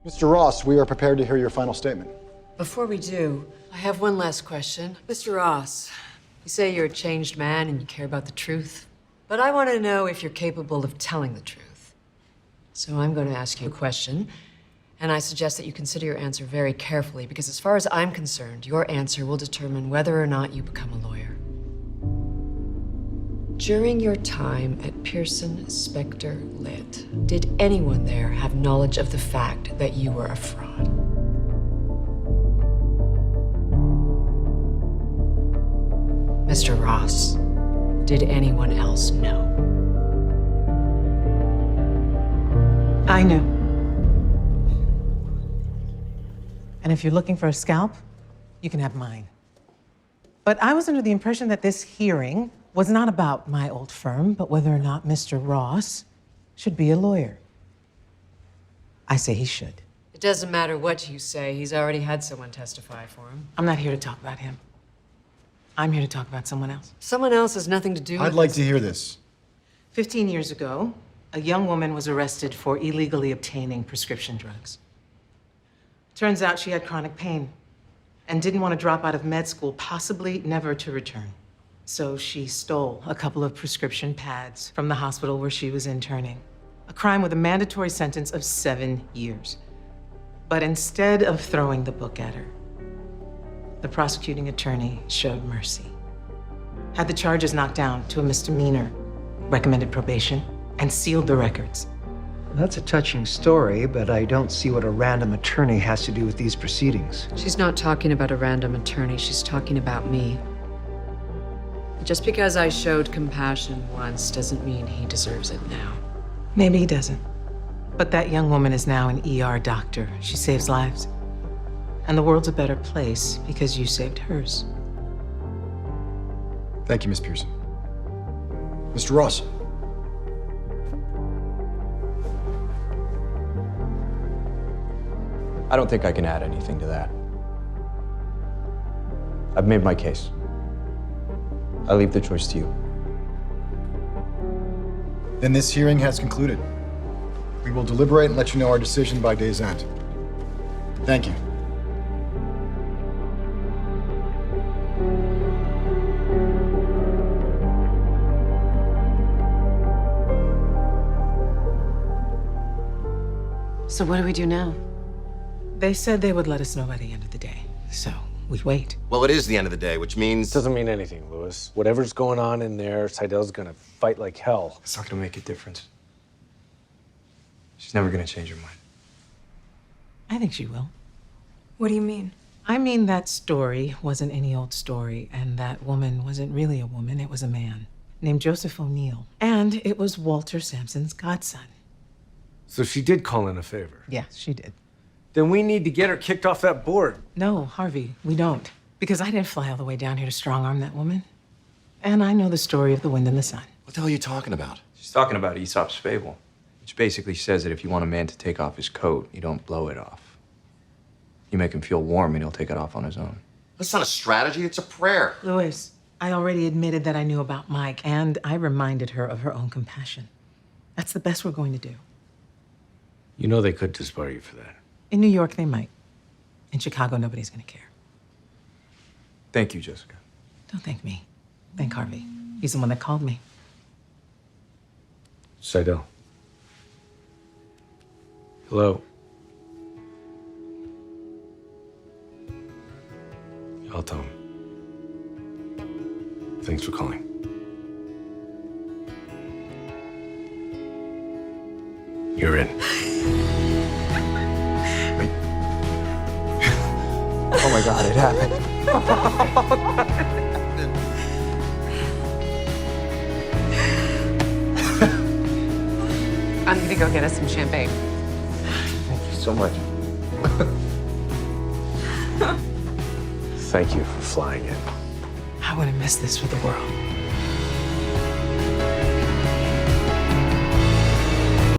Mr. Ross, we are prepared to hear your final statement. Before we do, I have one last question. Mr. Ross, you say you're a changed man and you care about the truth, but I want to know if you're capable of telling the truth. So I'm going to ask you a question, and I suggest that you consider your answer very carefully, because as far as I'm concerned, your answer will determine whether or not you become a lawyer. During your time at Pearson Specter Lit, did anyone there have knowledge of the fact that you were a fraud? Mr. Ross, did anyone else know? I knew. And if you're looking for a scalp, you can have mine. But I was under the impression that this hearing was not about my old firm, but whether or not Mr. Ross should be a lawyer. I say he should. It doesn't matter what you say. He's already had someone testify for him. I'm not here to talk about him. I'm here to talk about someone else. Someone else has nothing to do with I'd like to hear this. 15 years ago, a young woman was arrested for illegally obtaining prescription drugs. Turns out she had chronic pain and didn't want to drop out of med school, possibly never to return. So she stole a couple of prescription pads from the hospital where she was interning. A crime with a mandatory sentence of 7 years. But instead of throwing the book at her, the prosecuting attorney showed mercy. Had the charges knocked down to a misdemeanor, recommended probation, and sealed the records. That's a touching story, but I don't see what a random attorney has to do with these proceedings. She's not talking about a random attorney. She's talking about me. Just because I showed compassion once doesn't mean he deserves it now. Maybe he doesn't. But that young woman is now an ER doctor. She saves lives. And the world's a better place because you saved hers. Thank you, Miss Pearson. Mr. Ross. I don't think I can add anything to that. I've made my case. I leave the choice to you. Then this hearing has concluded. We will deliberate and let you know our decision by day's end. Thank you. So what do we do now? They said they would let us know by the end of the day. So we wait. Well, it is the end of the day, which means... Doesn't mean anything, Louis. Whatever's going on in there, Seidel's gonna fight like hell. It's not gonna make a difference. She's never gonna change her mind. I think she will. What do you mean? I mean, that story wasn't any old story, and that woman wasn't really a woman, it was a man named Joseph O'Neill. And it was Walter Sampson's godson. So she did call in a favor. Yeah, she did. Then we need to get her kicked off that board. No, Harvey, we don't. Because I didn't fly all the way down here to strong-arm that woman. And I know the story of the wind and the sun. What the hell are you talking about? She's talking about Aesop's fable, which basically says that if you want a man to take off his coat, you don't blow it off. You make him feel warm and he'll take it off on his own. That's not a strategy, it's a prayer. Louis, I already admitted that I knew about Mike, and I reminded her of her own compassion. That's the best we're going to do. You know they could disbar you for that. In New York, they might. In Chicago, nobody's gonna care. Thank you, Jessica. Don't thank me. Thank Harvey. He's the one that called me. Seidel. Hello. I'll tell him. Thanks for calling. You're in. Oh my God, it happened. I'm gonna go get us some champagne. Thank you so much. Thank you for flying in. I wouldn't miss this for the world.